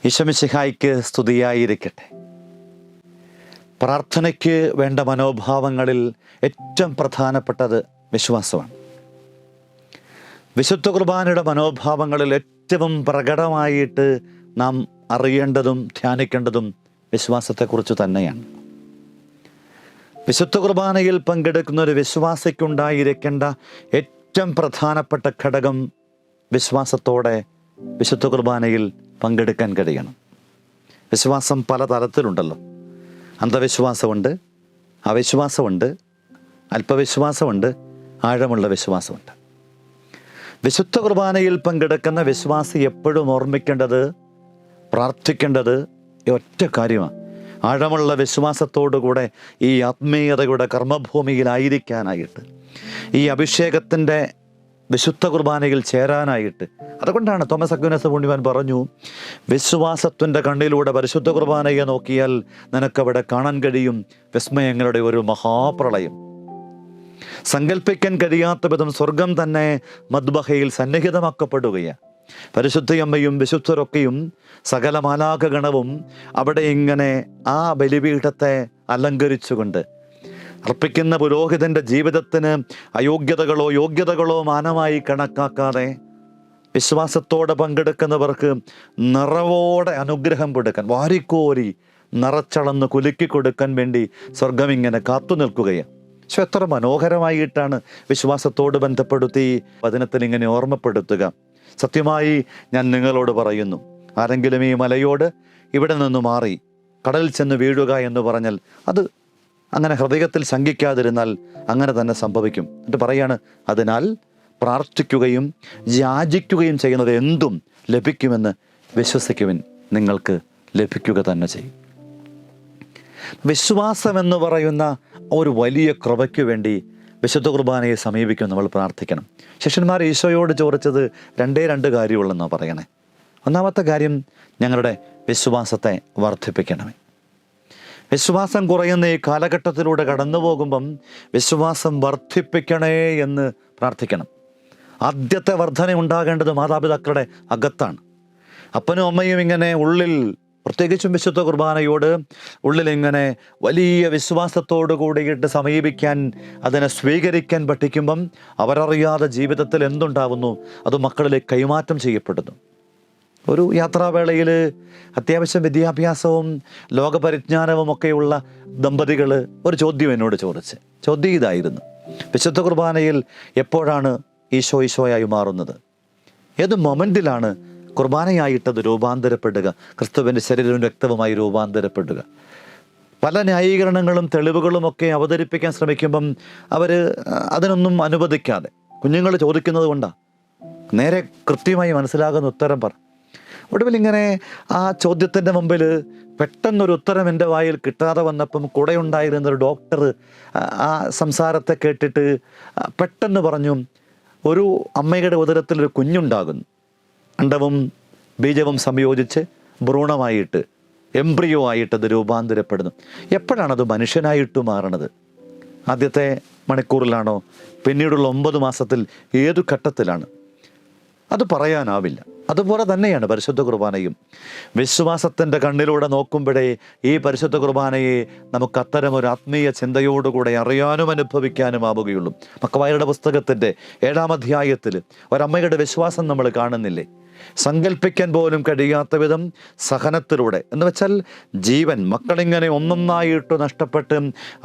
ഈശോ മിശിഹായ്ക്ക് സ്തുതിയായിരിക്കട്ടെ. പ്രാർത്ഥനയ്ക്ക് വേണ്ട മനോഭാവങ്ങളിൽ ഏറ്റവും പ്രധാനപ്പെട്ടത് വിശ്വാസമാണ്. വിശുദ്ധ കുർബാനയുടെ മനോഭാവങ്ങളിൽ ഏറ്റവും പ്രകടമായിട്ട് നാം അറിയേണ്ടതും ധ്യാനിക്കേണ്ടതും വിശ്വാസത്തെക്കുറിച്ച് തന്നെയാണ്. വിശുദ്ധ കുർബാനയിൽ പങ്കെടുക്കുന്ന ഒരു വിശ്വാസിക്കുണ്ടായിരിക്കേണ്ട ഏറ്റവും പ്രധാനപ്പെട്ട ഘടകം വിശ്വാസത്തോടെ വിശുദ്ധ കുർബാനയിൽ പങ്കെടുക്കാൻ കഴിയണം. വിശ്വാസം പല തരത്തിലുണ്ടല്ലോ. അന്ധവിശ്വാസമുണ്ട്, അവിശ്വാസമുണ്ട്, അല്പവിശ്വാസമുണ്ട്, ആഴമുള്ള വിശ്വാസമുണ്ട്. വിശുദ്ധ കുർബാനയിൽ പങ്കെടുക്കുന്ന വിശ്വാസി എപ്പോഴും ഓർമ്മിക്കേണ്ടത്, പ്രാർത്ഥിക്കേണ്ടത് ഒറ്റ കാര്യമാണ്. ആഴമുള്ള വിശ്വാസത്തോടുകൂടെ ഈ ആത്മീയതയുടെ കർമ്മഭൂമിയിലായിരിക്കാനായിട്ട്, ഈ അഭിഷേകത്തിൻ്റെ വിശുദ്ധ കുർബാനയിൽ ചേരാനായിട്ട്. അതുകൊണ്ടാണ് തോമസ് അക്വീനസ് പുണ്യവാൻ പറഞ്ഞു, വിശ്വാസത്തിൻ്റെ കണ്ണിലൂടെ പരിശുദ്ധ കുർബാനയെ നോക്കിയാൽ നിനക്കവിടെ കാണാൻ കഴിയും വിസ്മയങ്ങളുടെ ഒരു മഹാപ്രളയം. സങ്കല്പിക്കാൻ കഴിയാത്ത വിധം സ്വർഗം തന്നെ മദ്ബഹയിൽ സന്നിഹിതമാക്കപ്പെടുകയാണ്. പരിശുദ്ധയമ്മയും വിശുദ്ധരൊക്കെയും സകല മാലാഖഗണവും അവിടെ ഇങ്ങനെ ആ ബലിപീഠത്തെ അലങ്കരിച്ചുകൊണ്ട് അർപ്പിക്കുന്ന പുരോഹിതൻ്റെ ജീവിതത്തിന് അയോഗ്യതകളോ യോഗ്യതകളോ മാനമായി കണക്കാക്കാതെ വിശ്വാസത്തോടെ പങ്കെടുക്കുന്നവർക്ക് നിറവോടെ അനുഗ്രഹം കൊടുക്കാൻ, വാരിക്കോരി നിറച്ചളന്ന് കുലുക്കി കൊടുക്കാൻ വേണ്ടി സ്വർഗം ഇങ്ങനെ കാത്തു നിൽക്കുകയാണ്. പക്ഷെ എത്ര മനോഹരമായിട്ടാണ് വിശ്വാസത്തോട് ബന്ധപ്പെടുത്തി വചനത്തിൽ ഇങ്ങനെ ഓർമ്മപ്പെടുത്തുക. സത്യമായി ഞാൻ നിങ്ങളോട് പറയുന്നു, ആരെങ്കിലും ഈ മലയോട് ഇവിടെ നിന്ന് മാറി കടലിൽ ചെന്ന് വീഴുക എന്ന് പറഞ്ഞാൽ അത് അങ്ങനെ ഹൃദയത്തിൽ ശങ്കിക്കാതിരുന്നാൽ അങ്ങനെ തന്നെ സംഭവിക്കും. എന്നിട്ട് പറയാണ്, അതിനാൽ പ്രാർത്ഥിക്കുകയും യാചിക്കുകയും ചെയ്യുന്നത് എന്തും ലഭിക്കുമെന്ന് വിശ്വസിക്കുവിൻ, നിങ്ങൾക്ക് ലഭിക്കുക തന്നെ ചെയ്യും. വിശ്വാസമെന്ന് പറയുന്ന ഒരു വലിയ കൃപയ്ക്ക് വേണ്ടി വിശുദ്ധ കുർബാനയെ സമീപിക്കും നമ്മൾ പ്രാർത്ഥിക്കണം. ശിഷ്യന്മാർ ഈശോയോട് ചോദിച്ചത് രണ്ട് കാര്യമുള്ളെന്നാണ് പറയണേ. ഒന്നാമത്തെ കാര്യം, ഞങ്ങളുടെ വിശ്വാസത്തെ വർദ്ധിപ്പിക്കണമേ. വിശ്വാസം കുറയുന്ന ഈ കാലഘട്ടത്തിലൂടെ കടന്നു പോകുമ്പം വിശ്വാസം വർദ്ധിപ്പിക്കണേ എന്ന് പ്രാർത്ഥിക്കണം. ആദ്യത്തെ വർധന ഉണ്ടാകേണ്ടത് മാതാപിതാക്കളുടെ അകത്താണ്. അപ്പനും അമ്മയും ഇങ്ങനെ ഉള്ളിൽ, പ്രത്യേകിച്ചും വിശുദ്ധ കുർബാനയോട് ഉള്ളിൽ ഇങ്ങനെ വലിയ വിശ്വാസത്തോടു കൂടിയിട്ട് സമീപിക്കാൻ, അതിനെ സ്വീകരിക്കാൻ പഠിക്കുമ്പം അവരറിയാതെ ജീവിതത്തിൽ എന്തുണ്ടാവുന്നു അത് മക്കളിലേക്ക് കൈമാറ്റം ചെയ്യപ്പെടുന്നു. ഒരു യാത്രാവേളയിൽ അത്യാവശ്യം വിദ്യാഭ്യാസവും ലോകപരിജ്ഞാനവും ഒക്കെയുള്ള ദമ്പതികൾ ഒരു ചോദ്യം എന്നോട് ചോദ്യം ഇതായിരുന്നു: വിശുദ്ധ കുർബാനയിൽ എപ്പോഴാണ് ഈശോയായി മാറുന്നത്? ഏത് മൊമെൻറ്റിലാണ് കുർബാനയായിട്ടത് രൂപാന്തരപ്പെടുക, ക്രിസ്തുവിൻ്റെ ശരീരവും രക്തവുമായി രൂപാന്തരപ്പെടുക? പല ന്യായീകരണങ്ങളും തെളിവുകളുമൊക്കെ അവതരിപ്പിക്കാൻ ശ്രമിക്കുമ്പം അവർ അതിനൊന്നും അനുവദിക്കാതെ, കുഞ്ഞുങ്ങൾ ചോദിക്കുന്നത് കൊണ്ടാണ്, നേരെ കൃത്യമായി മനസ്സിലാകുന്ന ഉത്തരം പറ. ഒടുവിൽ ഇങ്ങനെ ആ ചോദ്യത്തിൻ്റെ മുമ്പിൽ പെട്ടെന്നൊരു ഉത്തരം എൻ്റെ വായിൽ കിട്ടാതെ വന്നപ്പം കൂടെ ഉണ്ടായിരുന്നൊരു ഡോക്ടർ ആ സംസാരത്തെ കേട്ടിട്ട് പെട്ടെന്ന് പറഞ്ഞു, ഒരു അമ്മയുടെ ഉദരത്തിലൊരു കുഞ്ഞുണ്ടാകുന്നു, അണ്ഡവും ബീജവും സംയോജിച്ച് ഭ്രൂണമായിട്ട്, എംബ്രിയോ ആയിട്ടത് രൂപാന്തരപ്പെടുന്നു. എപ്പോഴാണത് മനുഷ്യനായിട്ട് മാറണത്? ആദ്യത്തെ മണിക്കൂറിലാണോ? പിന്നീടുള്ള 9 മാസത്തിൽ? ഏതു ഘട്ടത്തിലാണ്? അത് പറയാനാവില്ല. അതുപോലെ തന്നെയാണ് പരിശുദ്ധ കുർബാനയും. വിശ്വാസത്തിൻ്റെ കണ്ണിലൂടെ നോക്കുമ്പോഴേ ഈ പരിശുദ്ധ കുർബാനയെ നമുക്ക് അത്തരം ഒരു ആത്മീയ ചിന്തയോടുകൂടെ അറിയാനും അനുഭവിക്കാനും ആവുകയുള്ളൂ. മക്കവായരുടെ പുസ്തകത്തിൻ്റെ 7-ാം അധ്യായത്തിൽ ഒരമ്മയുടെ വിശ്വാസം നമ്മൾ കാണുന്നില്ലേ? സങ്കല്പിക്കാൻ പോലും കഴിയാത്ത വിധം സഹനത്തിലൂടെ, എന്ന് വെച്ചാൽ ജീവൻ, മക്കളിങ്ങനെ ഒന്നൊന്നായിട്ട് നഷ്ടപ്പെട്ട്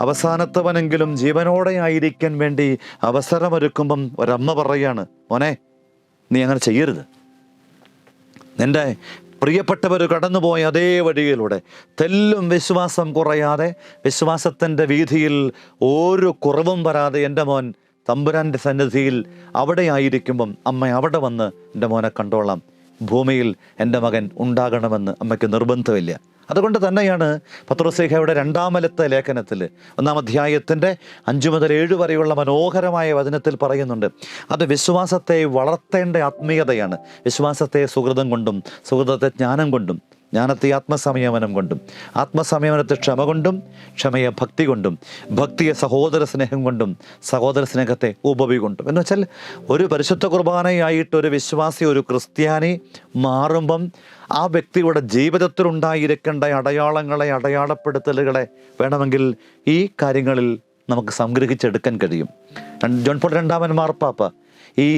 അവസാനത്തവനെങ്കിലും ജീവനോടെ ആയിരിക്കാൻ വേണ്ടി അവസരമൊരുക്കുമ്പം ഒരമ്മ പറയാണ്, മോനെ നീ അങ്ങനെ ചെയ്യരുത്. നിൻ്റെ പ്രിയപ്പെട്ടവർ കടന്നുപോയ അതേ വഴിയിലൂടെ തെല്ലും വിശ്വാസം കുറയാതെ, വിശ്വാസത്തിൻ്റെ വീതിയിൽ ഒരു കുറവും വരാതെ എൻ്റെ മോൻ തമ്പുരാൻ്റെ സന്നിധിയിൽ അവിടെ ആയിരിക്കുമ്പം അമ്മ അവിടെ വന്ന് എൻ്റെ മോനെ കണ്ടോളാം, ഭൂമിയിൽ എൻ്റെ മകൻ ഉണ്ടാകണമെന്ന് അമ്മയ്ക്ക് നിർബന്ധമില്ല. അതുകൊണ്ട് തന്നെയാണ് പത്രോസ്ലീഹയുടെ 2-ാമത്തെ ലേഖനത്തിൽ 1-ാം അധ്യായത്തിൻ്റെ 5 മുതൽ 7 വരെയുള്ള മനോഹരമായ വചനത്തിൽ പറയുന്നുണ്ട്, അത് വിശ്വാസത്തെ വളർത്തേണ്ട ആത്മീയതയാണ്. വിശ്വാസത്തെ സുഹൃതം കൊണ്ടും സുഹൃതത്തെ ജ്ഞാനം കൊണ്ടും ജ്ഞാനത്തെ ആത്മസംയമനം കൊണ്ടും, ആത്മസംയമനത്തെ ക്ഷമ കൊണ്ടും, ക്ഷമയെ ഭക്തി കൊണ്ടും, ഭക്തിയെ സഹോദര സ്നേഹം കൊണ്ടും, സഹോദര സ്നേഹത്തെ ഉപവി കൊണ്ടും. എന്ന് വെച്ചാൽ ഒരു പരിശുദ്ധ കുർബാനയായിട്ട് ഒരു വിശ്വാസി, ഒരു ക്രിസ്ത്യാനി മാറുമ്പം ആ വ്യക്തിയുടെ ജീവിതത്തിലുണ്ടായിരിക്കേണ്ട അടയാളങ്ങളെ, അടയാളപ്പെടുത്തലുകളെ വേണമെങ്കിൽ ഈ കാര്യങ്ങളിൽ നമുക്ക് സംഗ്രഹിച്ചെടുക്കാൻ കഴിയും. ജോൺ പോൾ രണ്ടാമൻ മാർപ്പാപ്പ ഈ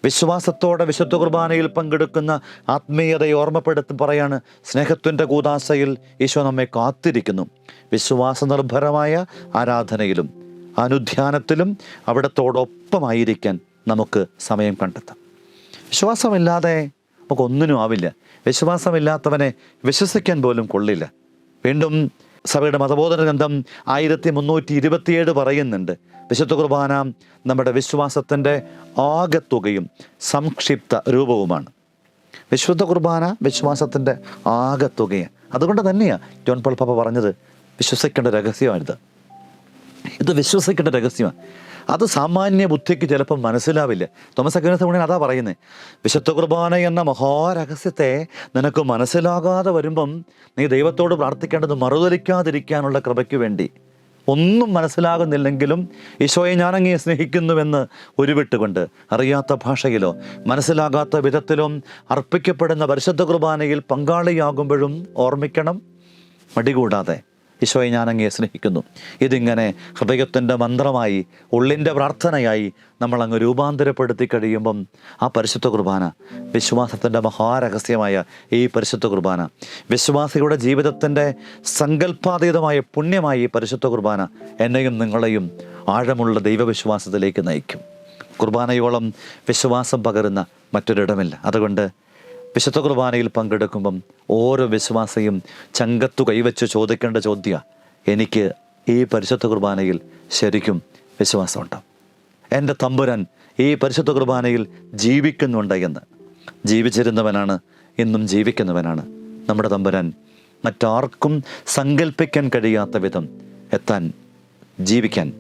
വിശ്വാസത്തോടെ വിശുദ്ധ കുർബാനയിൽ പങ്കെടുക്കുന്ന ആത്മീയതയെ ഓർമ്മപ്പെടുത്തി പറയാണ്, സ്നേഹത്തിൻ്റെ കൂദാശയിൽ ഈശോ നമ്മെ കാത്തിരിക്കുന്നു. വിശ്വാസ നിർഭരമായ ആരാധനയിലും അനുധ്യാനത്തിലും അവിടത്തോടൊപ്പമായിരിക്കാൻ നമുക്ക് സമയം കണ്ടെത്താം. വിശ്വാസമില്ലാതെ നമുക്കൊന്നിനും ആവില്ല. വിശ്വാസമില്ലാത്തവനെ വിശ്വസിക്കാൻ പോലും കൊള്ളില്ല. വീണ്ടും സഭയുടെ മതബോധന ഗ്രന്ഥം 1327 പറയുന്നുണ്ട്, വിശുദ്ധ കുർബാന നമ്മുടെ വിശ്വാസത്തിൻ്റെ ആകെത്തുകയും സംക്ഷിപ്ത രൂപവുമാണ്. വിശുദ്ധ കുർബാന വിശ്വാസത്തിൻ്റെ ആകെത്തുകയാണ്. അതുകൊണ്ട് തന്നെയാണ് ജോൺ പോൾ പാപ്പ പറഞ്ഞത് വിശ്വസിക്കേണ്ട രഹസ്യമാണിത്. ഇത് വിശ്വസിക്കേണ്ട രഹസ്യമാണ്. അത് സാമാന്യ ബുദ്ധിക്ക് ചിലപ്പം മനസ്സിലാവില്ല. തോമസ് അക്വീനാസ് മുഴുവൻ അതാ പറയുന്നത്, വിശുദ്ധ കുർബാന എന്ന മഹാരഹസ്യത്തെ നിനക്ക് മനസ്സിലാകാതെ വരുമ്പം നീ ദൈവത്തോട് പ്രാർത്ഥിക്കേണ്ടത് മറുതലിക്കാതിരിക്കാനുള്ള കൃപയ്ക്ക് വേണ്ടി. ഒന്നും മനസ്സിലാകുന്നില്ലെങ്കിലും ഈശോയെ ഞാനങ്ങേ സ്നേഹിക്കുന്നുവെന്ന് ഉരുവിട്ടുകൊണ്ട് അറിയാത്ത ഭാഷയിലോ മനസ്സിലാകാത്ത വിധത്തിലും അർപ്പിക്കപ്പെടുന്ന പരിശുദ്ധ കുർബാനയിൽ പങ്കാളിയാകുമ്പോഴും ഓർമ്മിക്കണം, മടികൂടാതെ ഈശോയെ ഞാനങ്ങേ സ്നേഹിക്കുന്നു. ഇതിങ്ങനെ ഹൃദയത്തിൻ്റെ മന്ത്രമായി, ഉള്ളിൻ്റെ പ്രാർത്ഥനയായി നമ്മളങ്ങ് രൂപാന്തരപ്പെടുത്തി കഴിയുമ്പം ആ പരിശുദ്ധ കുർബാന, വിശ്വാസത്തിൻ്റെ മഹാരഹസ്യമായ ഈ പരിശുദ്ധ കുർബാന, വിശ്വാസിയുടെ ജീവിതത്തിൻ്റെ സങ്കല്പാതീതമായ പുണ്യമായി ഈ പരിശുദ്ധ കുർബാന എന്നെയും നിങ്ങളെയും ആഴമുള്ള ദൈവവിശ്വാസത്തിലേക്ക് നയിക്കും. കുർബാനയോളം വിശ്വാസം പകരുന്ന മറ്റൊരിടമില്ല. അതുകൊണ്ട് വിശുദ്ധ കുർബാനയിൽ പങ്കെടുക്കുമ്പം ഓരോ വിശ്വാസിയും ചങ്കത്തു കൈവച്ച് ചോദിക്കേണ്ട ചോദ്യമാണ്, എനിക്ക് ഈ പരിശുദ്ധ കുർബാനയിൽ ശരിക്കും വിശ്വാസമുണ്ടോ? എൻ്റെ തമ്പുരാൻ ഈ പരിശുദ്ധ കുർബാനയിൽ ജീവിക്കുന്നുണ്ട് എന്ന്. ജീവിച്ചിരുന്നവനാണ്, ഇന്നും ജീവിക്കുന്നവനാണ് നമ്മുടെ തമ്പുരാൻ. മറ്റാർക്കും സങ്കല്പിക്കാൻ കഴിയാത്ത വിധം എത്താൻ, ജീവിക്കാൻ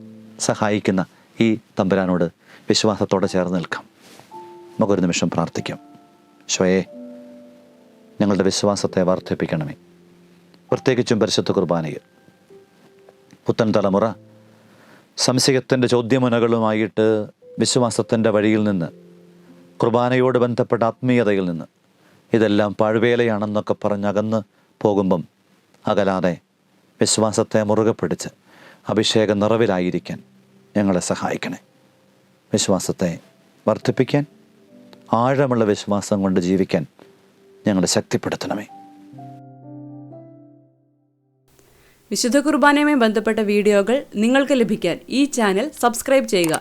സഹായിക്കുന്ന ഈ തമ്പുരാനോട് വിശ്വാസത്തോടെ ചേർന്ന് നിൽക്കാം. നമുക്കൊരു നിമിഷം പ്രാർത്ഥിക്കാം. ഈശോയെ, ഞങ്ങളുടെ വിശ്വാസത്തെ വർദ്ധിപ്പിക്കണമേ. പ്രത്യേകിച്ചും പരിശുദ്ധ കുർബാനയിൽ പുത്തൻ തലമുറ സംശയത്തിൻ്റെ ചോദ്യമുനകളുമായിട്ട് വിശ്വാസത്തിൻ്റെ വഴിയിൽ നിന്ന്, കുർബാനയോട് ബന്ധപ്പെട്ട ആത്മീയതയിൽ നിന്ന് ഇതെല്ലാം പാഴ്വേലയാണെന്നൊക്കെ പറഞ്ഞകന്ന് പോകുമ്പം അകലാതെ വിശ്വാസത്തെ മുറുകെ പിടിച്ച് അഭിഷേക നിറവിലായിരിക്കാൻ ഞങ്ങളെ സഹായിക്കണേ. വിശ്വാസത്തെ വർദ്ധിപ്പിക്കാൻ, ആഴമുള്ള വിശ്വാസം കൊണ്ട് ജീവിക്കാൻ ഞങ്ങളെ ശക്തിപ്പെടുത്തണമേ. വിശുദ്ധ കുർബാനയുമായി ബന്ധപ്പെട്ട വീഡിയോകൾ നിങ്ങൾക്ക് ലഭിക്കാൻ ഈ ചാനൽ സബ്സ്ക്രൈബ് ചെയ്യുക.